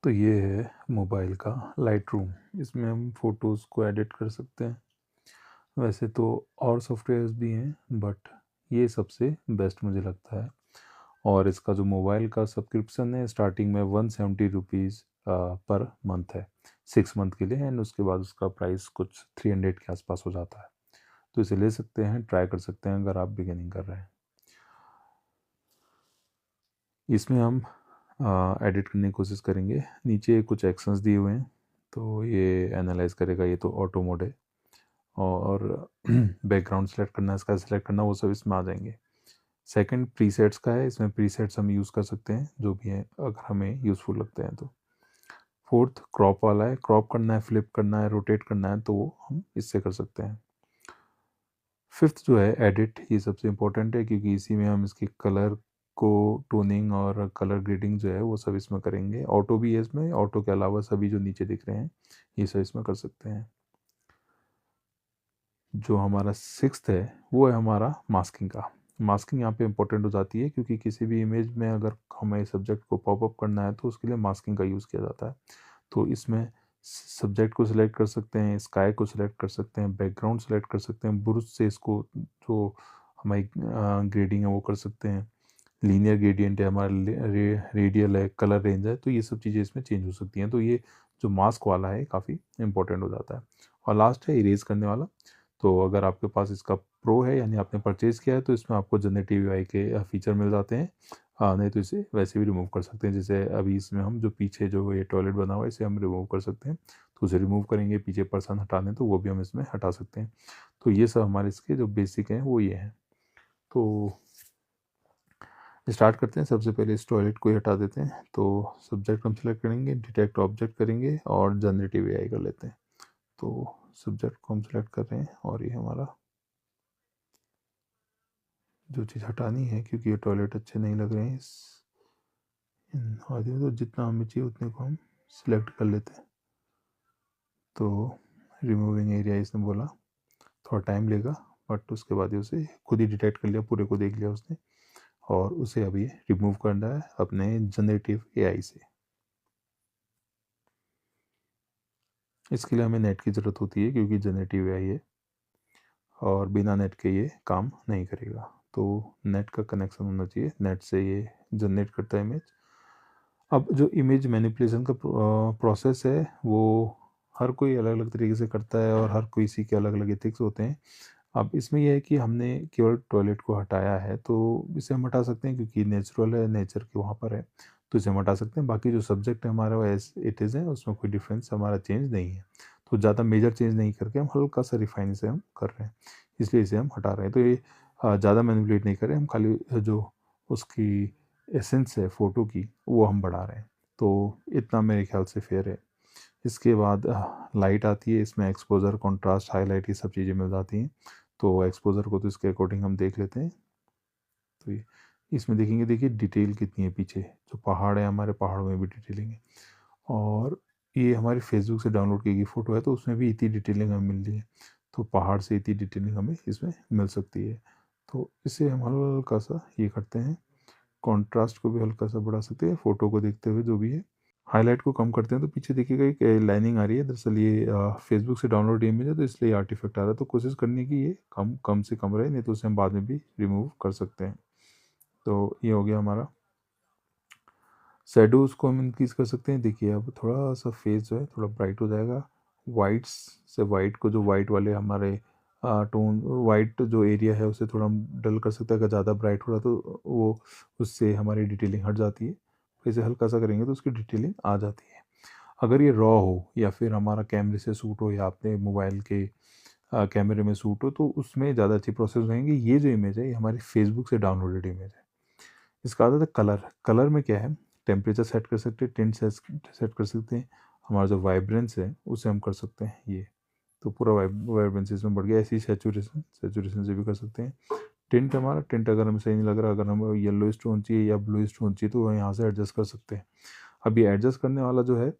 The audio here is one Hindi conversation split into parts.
तो ये है मोबाइल का लाइट रूम। इसमें हम फ़ोटोज़ को एडिट कर सकते हैं। वैसे तो और सॉफ्टवेयर्स भी हैं बट ये सबसे बेस्ट मुझे लगता है। और इसका जो मोबाइल का सब्सक्रिप्शन है स्टार्टिंग में 170 रुपीज़ पर मंथ है 6 मंथ के लिए, एंड उसके बाद उसका प्राइस कुछ 300 के आसपास हो जाता है। तो इसे ले सकते हैं, ट्राई कर सकते हैं अगर आप बिगिनिंग कर रहे हैं। इसमें हम एडिट करने की कोशिश करेंगे। नीचे कुछ एक्शंस दिए हुए हैं, तो ये एनालाइज करेगा। ये तो ऑटो मोड है, और बैकग्राउंड सेलेक्ट करना, इसका सेलेक्ट करना, वो सब इसमें आ जाएंगे। सेकंड प्रीसेट्स का है। इसमें प्रीसेट्स हम यूज़ कर सकते हैं जो भी हैं अगर हमें यूज़फुल लगते हैं तो। फोर्थ क्रॉप वाला है। क्रॉप करना है, फ्लिप करना है, रोटेट करना है तो वो हम इससे कर सकते हैं। फिफ्थ जो है एडिट, ये सबसे इम्पोर्टेंट है क्योंकि इसी में हम इसके कलर को टोनिंग और कलर ग्रेडिंग जो है वो सब इसमें करेंगे। ऑटो भी है इसमें, ऑटो के अलावा सभी जो नीचे दिख रहे हैं ये सब इसमें कर सकते हैं। जो हमारा सिक्स्थ है वो है हमारा मास्किंग का। मास्किंग यहाँ पे इम्पोर्टेंट हो जाती है क्योंकि किसी भी इमेज में अगर हमें सब्जेक्ट को पॉपअप करना है तो उसके लिए मास्किंग का यूज़ किया जाता है। तो इसमें सब्जेक्ट को सिलेक्ट कर सकते हैं, स्काई को सिलेक्ट कर सकते हैं, बैकग्राउंड सेलेक्ट कर सकते हैं, ब्रुश से इसको जो हमारी ग्रेडिंग है वो कर सकते हैं। लीनियर ग्रेडियंट है हमारा, रेडियल है, कलर रेंज है, तो ये सब चीज़ें इसमें चेंज हो सकती हैं। तो ये जो मास्क वाला है काफ़ी इंपॉर्टेंट हो जाता है। और लास्ट है इरेज करने वाला। तो अगर आपके पास इसका प्रो है यानी आपने परचेज़ किया है तो इसमें आपको जनरेटिव एआई के फीचर मिल जाते हैं। नहीं तो इसे वैसे भी रिमूव कर सकते हैं। जैसे अभी इसमें हम जो पीछे जो ये टॉयलेट बना हुआ है इसे हम रिमूव कर सकते हैं, तो उसे रिमूव करेंगे। पीछे पर्सन हटाने तो वो भी हम इसमें हटा सकते हैं। तो ये सब हमारे इसके जो बेसिक हैं वो ये हैं। तो स्टार्ट करते हैं। सबसे पहले इस टॉयलेट को ही हटा देते हैं। तो सब्जेक्ट हम सेलेक्ट करेंगे, डिटेक्ट ऑब्जेक्ट करेंगे और जनरेटिव एआई कर लेते हैं। तो सब्जेक्ट को हम सेलेक्ट कर रहे हैं और ये हमारा जो चीज़ हटानी है क्योंकि ये टॉयलेट अच्छे नहीं लग रहे हैं इस आदमी, तो जितना हमें चाहिए उतने को हम सिलेक्ट कर लेते हैं। तो रिमूविंग एरिया इसने बोला थोड़ा टाइम लेगा, बट उसके बाद ही उसे खुद ही डिटेक्ट कर लिया, पूरे को देख लिया उसने, और उसे अभी रिमूव करना है अपने जनरेटिव एआई से। इसके लिए हमें नेट की ज़रूरत होती है क्योंकि जनरेटिव एआई है और बिना नेट के ये काम नहीं करेगा। तो नेट का कनेक्शन होना चाहिए, नेट से ये जनरेट करता है इमेज। अब जो इमेज मैनिपुलेशन का प्रोसेस है वो हर कोई अलग अलग तरीके से करता है और हर कोई इसी के अलग अलग एथिक्स होते हैं। अब इसमें यह है कि हमने केवल टॉयलेट को हटाया है तो इसे हम हटा सकते हैं क्योंकि नेचुरल है, नेचर के वहाँ पर है, तो इसे हम हटा सकते हैं। बाकी जो सब्जेक्ट है हमारा वो एज इट इज़ है, उसमें कोई डिफरेंस हमारा चेंज नहीं है। तो ज़्यादा मेजर चेंज नहीं करके हम हल्का सा रिफाइन से हम कर रहे हैं, इसलिए इसे हम हटा रहे हैं। तो ये ज़्यादा मैनिपुलेट नहीं कर रहे, हम खाली जो उसकी एसेंस है फ़ोटो की वो हम बढ़ा रहे हैं। तो इतना मेरे ख्याल से फेयर है। इसके बाद लाइट आती है। इसमें एक्सपोज़र, कॉन्ट्रास्ट, हाईलाइट ये सब चीज़ें मिल जाती हैं। तो एक्सपोज़र को तो इसके अकॉर्डिंग हम देख लेते हैं। तो ये इसमें देखेंगे, देखिए डिटेल कितनी है पीछे, जो पहाड़ है हमारे पहाड़ों में भी डिटेलिंग है। और ये हमारी फेसबुक से डाउनलोड की गई फ़ोटो है तो उसमें भी इतनी डिटेलिंग हमें मिल रही है। तो पहाड़ से इतनी डिटेलिंग हमें इसमें मिल सकती है। तो इसे हम हल्का सा ये करते हैं, कॉन्ट्रास्ट को भी हल्का सा बढ़ा सकते हैं फ़ोटो को देखते हुए जो भी है। हाईलाइट को कम करते हैं तो पीछे देखिएगा एक लाइनिंग आ रही है। दरअसल ये फेसबुक से डाउनलोड इमेज है तो इसलिए आर्टिफैक्ट आ रहा है। तो कोशिश करनी है कि ये कम कम से कम रहे, नहीं तो उसे हम बाद में भी रिमूव कर सकते हैं। तो ये हो गया हमारा। शैडोज़ को हम इंक्रीज़ कर सकते हैं। देखिए अब थोड़ा सा फेस जो है थोड़ा ब्राइट हो जाएगा। वाइट्स से वाइट को, जो वाइट वाले हमारे टोन, वाइट जो एरिया है उसे थोड़ा हम डल कर सकते हैं। अगर ज़्यादा ब्राइट हो रहा तो वो उससे हमारी डिटेलिंग हट जाती है। इसे हल्का सा करेंगे तो उसकी डिटेलिंग आ जाती है। अगर ये रॉ हो या फिर हमारा कैमरे से शूट हो या अपने मोबाइल के कैमरे में शूट हो तो उसमें ज़्यादा अच्छी प्रोसेस रहेंगी। ये जो इमेज है ये हमारी फेसबुक से डाउनलोडेड इमेज है। इसका आता है कलर। कलर में क्या है, टेम्परेचर सेट कर सकते हैं, टिंट सेट कर सकते हैं, हमारा जो वाइब्रेंस है उसे हम कर सकते हैं ये। तो पूरा वाइब्रेंस इसमें बढ़ गया। ऐसी सैचुरेशन, सैचुरेशन से भी कर सकते हैं। टिंट, हमारा टिंट अगर हमें सही नहीं लग रहा, अगर हमें येलोइश टोन चाहिए या ब्लूइश टोन चाहिए तो यहाँ से एडजस्ट कर सकते हैं। अब ये एडजस्ट करने वाला जो है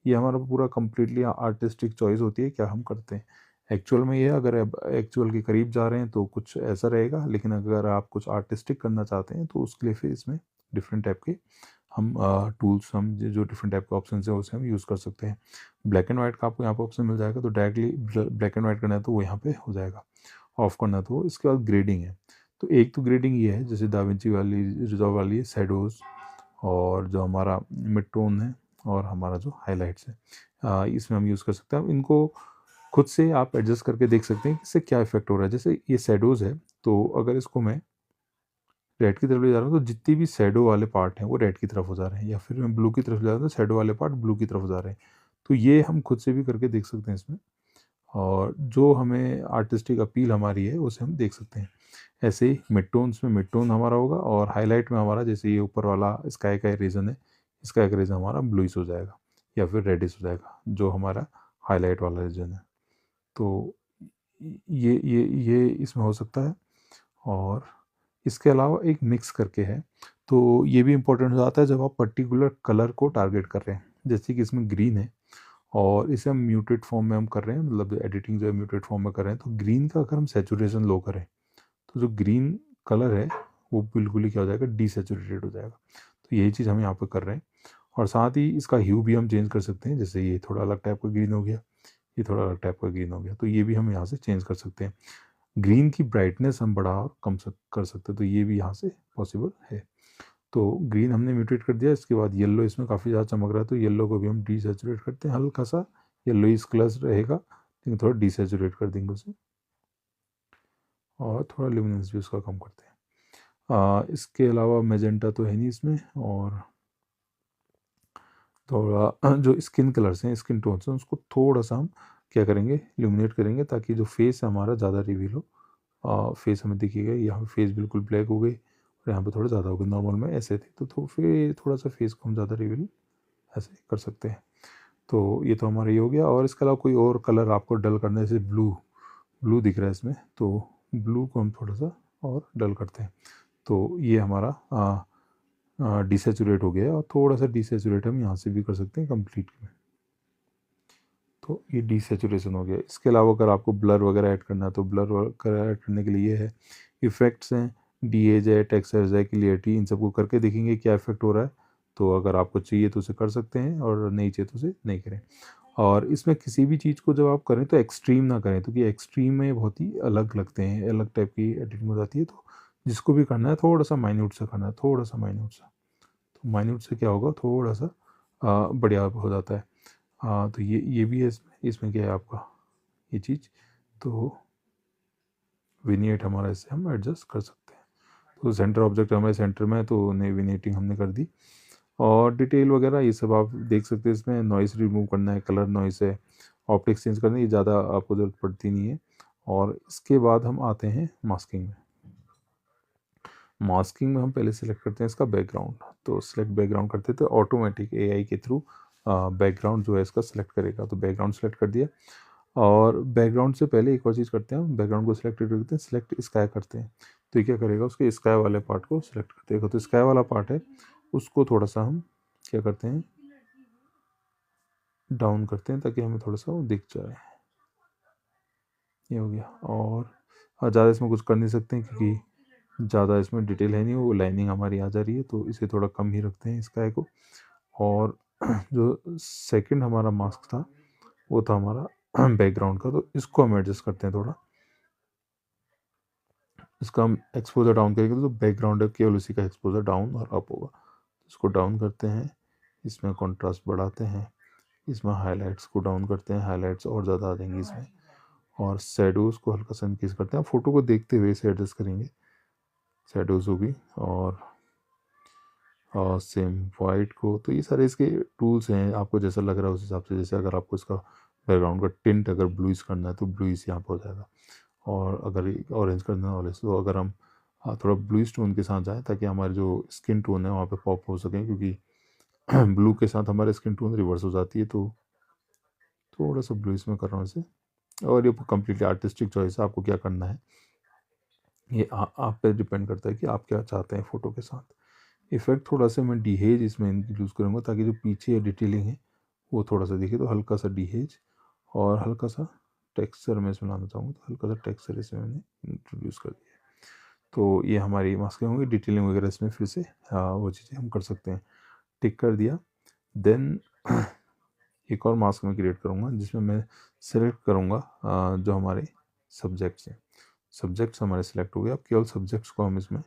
ये हमारा पूरा कंप्लीटली आर्टिस्टिक चॉइस होती है क्या हम करते हैं। एक्चुअल में ये अगर एक्चुअल के करीब जा रहे हैं तो कुछ ऐसा रहेगा, लेकिन अगर आप कुछ आर्टिस्टिक करना चाहते हैं तो उसके लिए फिर इसमें डिफरेंट टाइप के हम टूल्स हम जो डिफरेंट टाइप के ऑप्शन है उसे हम यूज़ कर सकते हैं। ब्लैक एंड वाइट का आपको यहाँ पर ऑप्शन मिल जाएगा, तो डायरेक्टली ब्लैक एंड वाइट करना है तो वो यहाँ पे हो जाएगा, ऑफ करना है तो। इसके बाद ग्रेडिंग है, तो एक तो ग्रेडिंग ये है जैसे दाविंची वाली रिजॉल्व वाली है, शेडोज़ और जो हमारा मिड टोन है और हमारा जो हाईलाइट्स है, इसमें हम यूज़ कर सकते हैं। अब इनको खुद से आप एडजस्ट करके देख सकते हैं कि इससे क्या इफेक्ट हो रहा है। जैसे ये शेडोज़ है, तो अगर इसको मैं रेड की तरफ ले जा रहा हूँ तो जितनी भी शेडो वाले पार्ट हैं वो रेड की तरफ हो जा रहे हैं, या फिर मैं ब्लू की तरफ ले जा रहा हूँ तो शेडो वाले पार्ट ब्लू की तरफ हो जा रहे हैं। तो ये हम खुद से भी करके देख सकते हैं इसमें, और जो हमें आर्टिस्टिक अपील हमारी है उसे हम देख सकते हैं। ऐसे ही मिड टोन्स में मिड टोन हमारा होगा, और हाईलाइट में हमारा जैसे ये ऊपर वाला स्काई का रीजन है, इसका एक रीजन हमारा ब्लूइश हो जाएगा या फिर रेडिश हो जाएगा, जो हमारा हाईलाइट वाला रीजन है। तो ये इसमें हो सकता है। और इसके अलावा एक मिक्स करके है, तो ये भी इम्पोर्टेंट हो जाता है जब आप पर्टिकुलर कलर को टारगेट कर रहे हैं। जैसे कि इसमें ग्रीन है और इसे हम म्यूटेड फॉर्म में हम कर रहे हैं, मतलब एडिटिंग जो है म्यूटेड फॉर्म में कर रहे हैं, तो ग्रीन का अगर हम सेचुरेशन लो करें तो जो ग्रीन कलर है वो बिल्कुल ही क्या हो जाएगा, डीसेचुरेटेड हो जाएगा। तो यही चीज़ हम यहाँ पर कर रहे हैं। और साथ ही इसका ह्यू भी हम चेंज कर सकते हैं, जैसे ये थोड़ा अलग टाइप का ग्रीन हो गया, ये थोड़ा अलग टाइप का ग्रीन हो गया, तो ये भी हम यहाँ से चेंज कर सकते हैं। ग्रीन की ब्राइटनेस हम बढ़ा और कम कर सकते हैं, तो ये भी यहाँ से पॉसिबल है। तो ग्रीन हमने म्यूटेट कर दिया। इसके बाद येलो इसमें काफ़ी ज़्यादा चमक रहा है, तो येलो को भी हम डीसेचुरेट करते हैं, हल्का सा येलोइश कलर रहेगा लेकिन थोड़ा डीसेचुरेट कर देंगे उसे, और थोड़ा ल्यूमिनेंस भी उसका कम करते हैं। इसके अलावा मेजेंटा तो है नहीं इसमें, और थोड़ा जो स्किन कलर्स हैं, स्किन टोन्स हैं, उसको थोड़ा सा हम क्या करेंगे, इल्यूमिनेट करेंगे, ताकि जो फेस है हमारा ज़्यादा रिवील हो। फेस हमें दिखेगा, यहाँ फेस बिल्कुल ब्लैक हो गई और यहाँ पे थोड़ा ज़्यादा हो गया, नॉर्मल में ऐसे थे तो फिर थोड़ा सा फेस को हम ज़्यादा रिवील ऐसे कर सकते हैं। तो ये तो हमारा ये हो गया। और इसके अलावा कोई और कलर आपको डल करने से, ब्लू ब्लू दिख रहा है इसमें, तो ब्लू को हम थोड़ा सा और डल करते हैं, तो ये हमारा डिसेचुरेट हो गया है। और थोड़ा सा डिसेचुरेट हम यहाँ से भी कर सकते हैं कंप्लीट में, तो ये डिसेचुरेशन हो गया। इसके अलावा अगर आपको ब्लर वगैरह ऐड करना है तो ब्लर वगैरह ऐड करने के लिए ये है, इफ़ेक्ट्स हैं, डीएज है, टेक्सचर्स है, क्लियरिटी, इन सबको करके देखेंगे क्या इफेक्ट हो रहा है। तो अगर आपको चाहिए तो उसे कर सकते हैं, और नहीं चाहिए तो उसे नहीं करें। और इसमें किसी भी चीज़ को जब आप करें तो एक्सट्रीम ना करें, क्योंकि एक्सट्रीम में बहुत ही अलग लगते हैं, अलग टाइप की एडिटिंग हो जाती है। तो जिसको भी करना है थोड़ा सा माइन्यूट से करना है, थोड़ा सा माइन्यूट सा, तो माइन्यूट से क्या होगा, थोड़ा सा बढ़िया हो जाता है। तो ये भी है इसमें। इसमें क्या है आपका ये चीज़, तो विनिएट हमारा इससे हम एडजस्ट कर सकते हैं। तो सेंटर ऑब्जेक्ट हमारे सेंटर में है, तो उन्हें विनिएटिंग हमने कर दी। और डिटेल वगैरह ये सब आप देख सकते हैं। इसमें नॉइस रिमूव करना है, कलर नॉइस है, ऑप्टिक्स चेंज करना है, ये ज़्यादा आपको ज़रूरत पड़ती नहीं है। और इसके बाद हम आते हैं मास्किंग में। मास्किंग में हम पहले सेलेक्ट करते हैं इसका बैकग्राउंड, तो सिलेक्ट बैकग्राउंड करते थे, ऑटोमेटिक एआई के थ्रू बैकग्राउंड जो है इसका सिलेक्ट करेगा। तो बैकग्राउंड सेलेक्ट कर दिया। और बैकग्राउंड से पहले एक और चीज़ करते हैं, हम बैकग्राउंड को सिलेक्ट करते हैं, सिलेक्ट स्काई करते हैं। तो ये क्या करेगा, उसके स्काई वाले पार्ट को सिलेक्ट कर देगा। तो स्काई वाला पार्ट है उसको थोड़ा सा हम क्या करते हैं, डाउन करते हैं, ताकि हमें थोड़ा सा वो दिख जाए। ये हो गया। और ज़्यादा इसमें कुछ कर नहीं सकते हैं, क्योंकि ज़्यादा इसमें डिटेल है नहीं, वो लाइनिंग हमारी आ जा रही है, तो इसे थोड़ा कम ही रखते हैं स्काई को। और जो सेकंड हमारा मास्क था वो था हमारा बैकग्राउंड का, तो इसको हम एडजस्ट करते हैं थोड़ा। इसका हम एक्सपोजर डाउन करेंगे तो बैकग्राउंड है केवल उसी का एक्सपोजर डाउन और अप होगा। इसको डाउन करते हैं, इसमें कॉन्ट्रास्ट बढ़ाते हैं, इसमें हाइलाइट्स को डाउन करते हैं, हाइलाइट्स और ज़्यादा आ जाएंगे इसमें। और शेडोज़ को हल्का सा इंक्रीज करते हैं, फ़ोटो को देखते हुए इसे एडजस्ट करेंगे। शेडोज़ होगी, और सेम वाइट को, तो ये सारे इसके टूल्स हैं, आपको जैसा लग रहा है उस हिसाब से। जैसे अगर आपको इसका बैकग्राउंड का टिंट अगर ब्लूइश करना है तो ब्लूइश यहाँ पर हो जाएगा, और अगर ऑरेंज करना है ऑरेंज, तो अगर हम थोड़ा ब्लूइश टोन के साथ जाएँ ताकि हमारे जो स्किन टोन है वहाँ पे पॉप हो सके, क्योंकि ब्लू के साथ हमारे स्किन टोन रिवर्स हो जाती है। तो थोड़ा सा ब्लूइश में कर रहा हूँ इसे। और ये कम्प्लीटली आर्टिस्टिक चॉइस है, आपको क्या करना है, ये आप पे डिपेंड करता है कि आप क्या चाहते हैं फ़ोटो के साथ। इफ़ेक्ट थोड़ा सा मैं डीहेज इसमें यूज़ करूँगा, ताकि जो पीछे डिटेलिंग है वो थोड़ा सा दिखे, तो हल्का सा डीहेज और हल्का सा टेक्सचर मैं इसमें लाना चाहूँगा, तो हल्का सा टेक्सचर इसमें मैंने इंट्रोड्यूस कर दिया है। तो ये हमारी मास्कें होंगी, डिटेलिंग वगैरह इसमें फिर से वो चीज़ें हम कर सकते हैं। टिक कर दिया। देन एक और मास्क में क्रिएट करूँगा जिसमें मैं सेलेक्ट करूँगा जो हमारे सब्जेक्ट्स हैं। सब्जेक्ट्स हमारे सेलेक्ट हो गए। अब केवल सब्जेक्ट्स को हम इसमें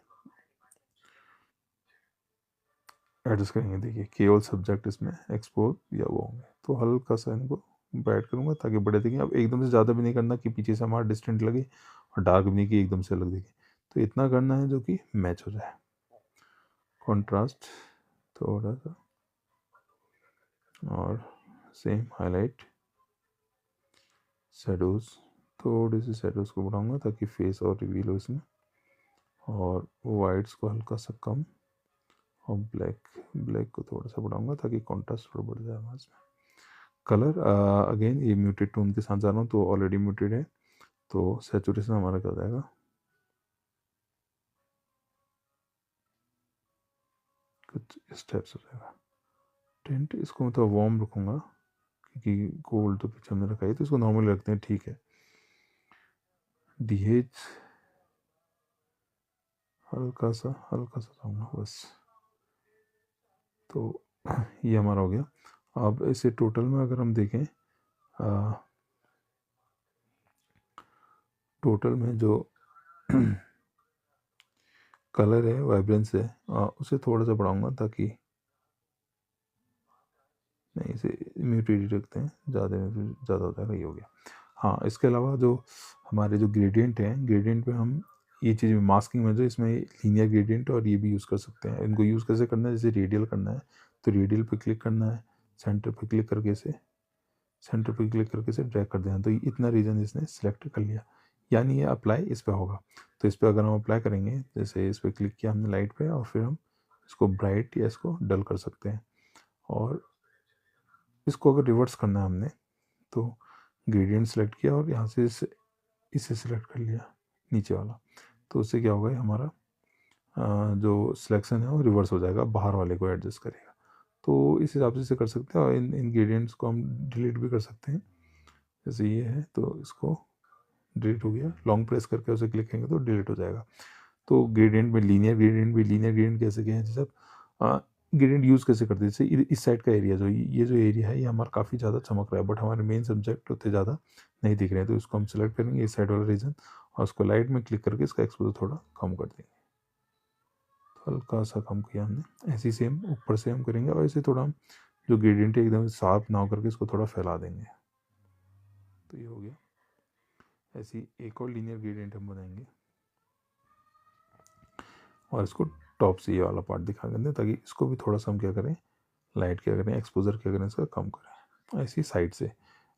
एडजस्ट करेंगे। देखिए केवल सब्जेक्ट इसमें एक्सपोज या वो होंगे, तो हल्का सा इनको ब्राइट करूँगा ताकि बड़े दिखें। अब एकदम से ज़्यादा भी नहीं करना कि पीछे से हमारा डिस्टेंट लगे और डार्क भी नहीं कि एकदम से अलग दिखे, तो इतना करना है जो कि मैच हो जाए। कॉन्ट्रास्ट थोड़ा सा और सेम हाईलाइट, शेडोज़ थोड़ी सी शेडोज़ को बढ़ाऊंगा ताकि फेस और रिवील हो इसमें, और वाइट्स को हल्का सा कम, और ब्लैक को थोड़ा सा बढ़ाऊंगा ताकि कॉन्ट्रास्ट थोड़ा बढ़ जाए हमारे इसमें। कलर अगेन ये म्यूटेड टोन के साथ जा रहा हूँ तो ऑलरेडी म्यूटेड है, तो सैचुरेशन हमारा क्या जाएगा कुछ इस टाइप से हो जाएगा। टेंट इसको मैं थोड़ा वार्म रखूँगा क्योंकि गोल्ड तो पीछे हमने रखा है, तो इसको नॉर्मल रखते हैं, ठीक है। DH हल्का सा जाऊँगा बस, तो ये हमारा हो गया। अब इसे टोटल में अगर हम देखें, टोटल में जो कलर है, वाइब्रेंस है, उसे थोड़ा सा बढ़ाऊंगा ताकि, नहीं इसे म्यूटेड ही रखते हैं, ज़्यादा हो जाएगा, ये हो गया। हाँ, इसके अलावा जो हमारे जो ग्रेडियंट हैं, ग्रेडियंट पे हम ये चीज़ मास्किंग में जो इसमें लीनियर ग्रेडियंट और ये भी यूज़ कर सकते हैं। इनको यूज़ कैसे करना है, जैसे रेडियल करना है तो रेडियल पे क्लिक करना है, सेंटर पे क्लिक करके इसे ड्रैग कर देना, तो इतना रीजन इसने सेलेक्ट कर लिया, यानी ये अप्लाई इस पर होगा। तो इस पर अगर हम अप्लाई करेंगे, जैसे इस पर क्लिक किया हमने लाइट पे, और फिर हम इसको ब्राइट या इसको डल कर सकते हैं। और इसको अगर रिवर्स करना है हमने, तो ग्रेडियंट सेलेक्ट किया और यहाँ से इसे सिलेक्ट कर लिया नीचे वाला, तो उससे क्या होगा, हमारा जो सिलेक्शन है वो रिवर्स हो जाएगा, बाहर वाले को एडजस्ट करेगा। तो इस हिसाब से इसे कर सकते हैं, और इन इंग्रेडिएंट्स को हम डिलीट भी कर सकते हैं। जैसे ये है तो इसको डिलीट हो गया, लॉन्ग प्रेस करके उसे क्लिक करेंगे तो डिलीट हो जाएगा। तो ग्रेडियंट में लीनियर ग्रेडियंट कैसे क्या है, जैसे ग्रेडियंट यूज़ कैसे करते हैं, जैसे इस साइड का एरिया जो ये जो एरिया है ये हमारा काफ़ी ज़्यादा चमक रहा है, बट हमारे मेन सब्जेक्ट उतने ज़्यादा नहीं दिख रहे हैं, तो इसको हम सेलेक्ट करेंगे इस साइड वाला रीजन, और उसको लाइट में क्लिक करके इसका एक्सपोजर थोड़ा कम कर देंगे, तो हल्का सा कम किया हमने। ऐसे सेम ऊपर से हम करेंगे, और ऐसे थोड़ा हम जो ग्रेडियंट है एकदम शार्प ना करके इसको थोड़ा फैला देंगे, तो ये हो गया। ऐसी एक और लीनियर ग्रेडियंट हम बनाएंगे, और इसको टॉप से ये वाला पार्ट दिखा दें ताकि इसको भी थोड़ा सा हम क्या करें, लाइट क्या करें, एक्सपोजर क्या करें, इसका कम करें। ऐसी साइड से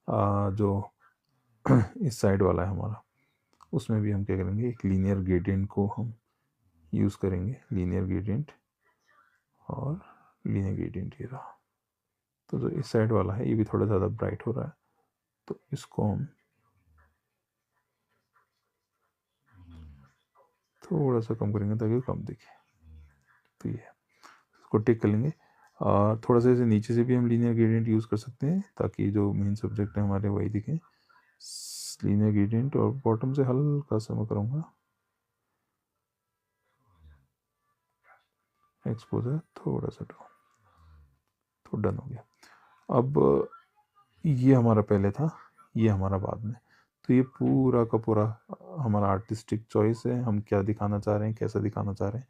जो इस साइड वाला है हमारा, उसमें भी हम क्या करेंगे, एक लीनियर ग्रेडियंट को हम यूज़ करेंगे, लीनियर ग्रेडियंट, और लीनियर ग्रेडियंट ये रहा। तो जो इस साइड वाला है ये भी थोड़ा ज़्यादा ब्राइट हो रहा है, तो इसको हम थोड़ा सा कम करेंगे ताकि कम दिखे, तो ये इसको टिक कर लेंगे। थोड़ा सा इसे नीचे से भी हम लीनियर ग्रेडियंट यूज़ कर सकते हैं ताकि जो मेन सब्जेक्ट है हमारे वही दिखे, लीनियर ग्रेडियंट, और बॉटम से हल्का सा मैं करूँगा एक्सपोजर थोड़ा सा डाउन, तो डन हो गया। अब ये हमारा पहले था, ये हमारा बाद में, तो ये पूरा का पूरा हमारा आर्टिस्टिक चॉइस है, हम क्या दिखाना चाह रहे हैं, कैसा दिखाना चाह रहे हैं।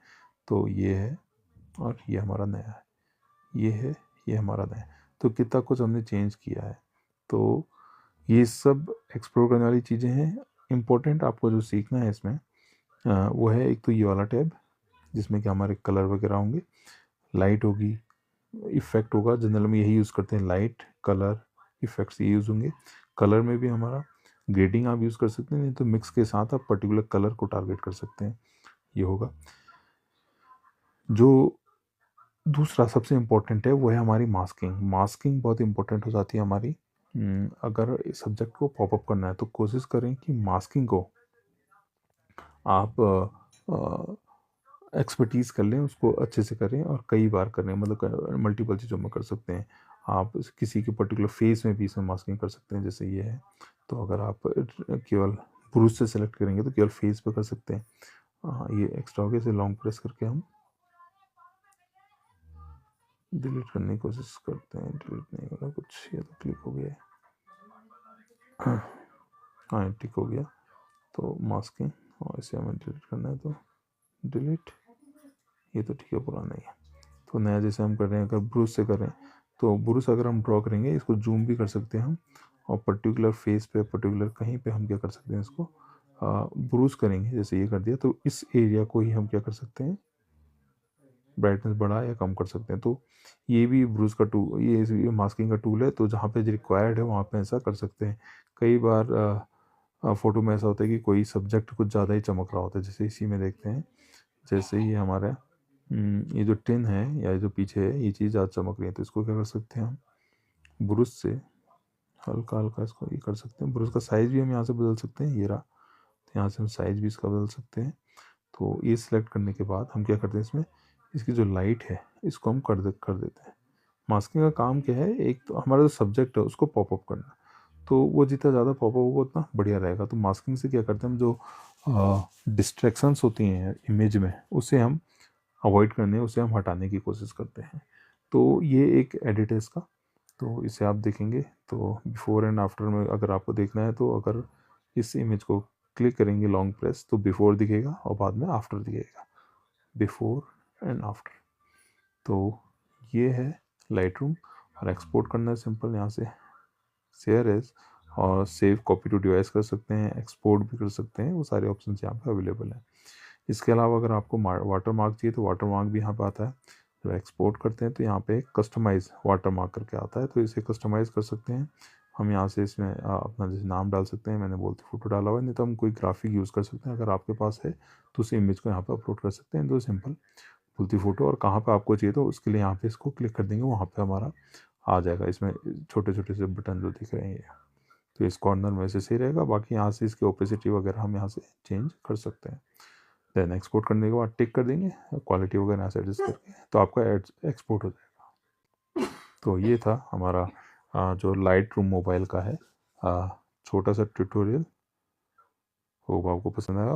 तो ये है, और ये हमारा नया है, ये है, ये हमारा नया है, तो कितना कुछ हमने चेंज किया है। तो ये सब एक्सप्लोर करने वाली चीज़ें हैं। इम्पोर्टेंट आपको जो सीखना है इसमें वो है, एक तो ये वाला टैब जिसमें कि हमारे कलर वगैरह होंगे, लाइट होगी, इफ़ेक्ट होगा, जनरल में यही यूज़ करते हैं, लाइट, कलर, इफ़ेक्ट्स ये यूज़ होंगे। कलर में भी हमारा ग्रेडिंग आप यूज़ कर सकते हैं, नहीं तो मिक्स के साथ आप पर्टिकुलर कलर को टारगेट कर सकते हैं, ये होगा। जो दूसरा सबसे इम्पोर्टेंट है वो है हमारी मास्किंग बहुत इम्पोर्टेंट हो जाती है हमारी। अगर इस सब्जेक्ट को पॉपअप करना है तो कोशिश करें कि मास्किंग को आप एक्सपर्टीज़ कर लें, उसको अच्छे से करें और कई बार करें, मतलब मल्टीपल चीज़ों में कर सकते हैं। आप किसी के पर्टिकुलर फेस में भी इसमें मास्किंग कर सकते हैं, जैसे ये है, तो अगर आप केवल ब्रूश से सेलेक्ट करेंगे तो केवल फेस पे कर सकते हैं। ये एक्स्ट्रा हो गया, इसे लॉन्ग प्रेस करके हम डिलीट करने की कोशिश करते हैं, डिलीट नहीं हो रहा कुछ, ये तो क्लिक हो गया है। हाँ टिक हो गया। तो मास्किंग और इसे हमें डिलीट करना है तो डिलीट, ये तो ठीक है पुराना ही है। तो नया जैसे हम कर रहे हैं, अगर ब्रूस से कर रहे हैं तो ब्रूस अगर हम ड्रॉ करेंगे इसको जूम भी कर सकते हैं हम, और पर्टिकुलर फेस पे पर्टिकुलर कहीं पे हम क्या कर सकते हैं, इसको ब्रूस करेंगे। जैसे ये कर दिया तो इस एरिया को ही हम क्या कर सकते हैं, ब्राइटनेस बढ़ा या कम कर सकते हैं। तो ये भी ब्रूस का टूल, ये मास्किंग का टूल है। तो जहाँ पे रिक्वायर्ड है वहाँ पे ऐसा कर सकते हैं। कई बार फ़ोटो में ऐसा होता है कि कोई सब्जेक्ट कुछ ज़्यादा ही चमक रहा होता है, जैसे इसी में देखते हैं। जैसे ही हमारा ये जो टिन है या जो पीछे है ये चीज़ ज़्यादा चमक रही है, तो इसको क्या कर सकते हैं हम, ब्रश से हल्का हल्का इसको ये कर सकते हैं। ब्रश का साइज़ भी हम यहाँ से बदल सकते हैं, ये रहा। तो यहाँ से हम साइज़ भी इसका बदल सकते हैं। तो ये सिलेक्ट करने के बाद हम क्या करते हैं, इसमें इसकी जो लाइट है इसको हम कर देते हैं। मास्किंग का काम क्या है, एक तो हमारा जो सब्जेक्ट है उसको पॉपअप करना, तो वो जितना ज़्यादा पॉपअप होगा उतना बढ़िया रहेगा। तो मास्किंग से क्या करते हैं हम, जो डिस्ट्रैक्शंस होती हैं इमेज में उसे हम अवॉइड करने, उसे हम हटाने की कोशिश करते हैं। तो ये एक एडिट है इसका। तो इसे आप देखेंगे तो बिफोर एंड आफ्टर में अगर आपको देखना है तो अगर इस इमेज को क्लिक करेंगे लॉन्ग प्रेस तो बिफोर दिखेगा और बाद में आफ्टर दिखेगा, बिफोर एंड आफ्टर। तो ये है लाइट रूम। और एक्सपोर्ट करना है सिंपल, यहाँ से शेयर एज और सेव कॉपी टू डिवाइस कर सकते हैं, एक्सपोर्ट भी कर सकते हैं, वो सारे ऑप्शन यहाँ पे अवेलेबल हैं। इसके अलावा अगर आपको वाटर मार्क चाहिए तो वाटर मार्क भी यहाँ पे आता है। जब एक्सपोर्ट करते हैं तो यहाँ पे कस्टमाइज वाटर मार्क करके आता है, तो इसे कस्टमाइज़ कर सकते हैं हम। यहाँ से इसमें अपना जैसे नाम डाल सकते हैं, मैंने बोलते फ़ोटो डाला हुआ है, नहीं तो हम कोई ग्राफिक यूज़ कर सकते हैं। अगर आपके पास है तो उस इमेज को यहाँ पे अपलोड कर सकते हैं। तो सिंपल बोलती फ़ोटो, और कहाँ पे आपको चाहिए तो उसके लिए यहाँ पे इसको क्लिक कर देंगे, वहाँ पे हमारा आ जाएगा। इसमें छोटे छोटे से बटन जो दिख रहे हैं ये, तो इस कॉर्नर में से सही रहेगा। बाकी यहाँ से इसकी ओपेसिटी वगैरह हम यहाँ से चेंज कर सकते हैं। देन एक्सपोर्ट करने के बाद टिक कर देंगे, क्वालिटी वगैरह यहाँ से एडजस्ट करके, तो आपका एक्सपोर्ट हो जाएगा। तो ये था हमारा जो लाइट रूम मोबाइल का है छोटा सा ट्यूटोरियल। होप आपको पसंद आया।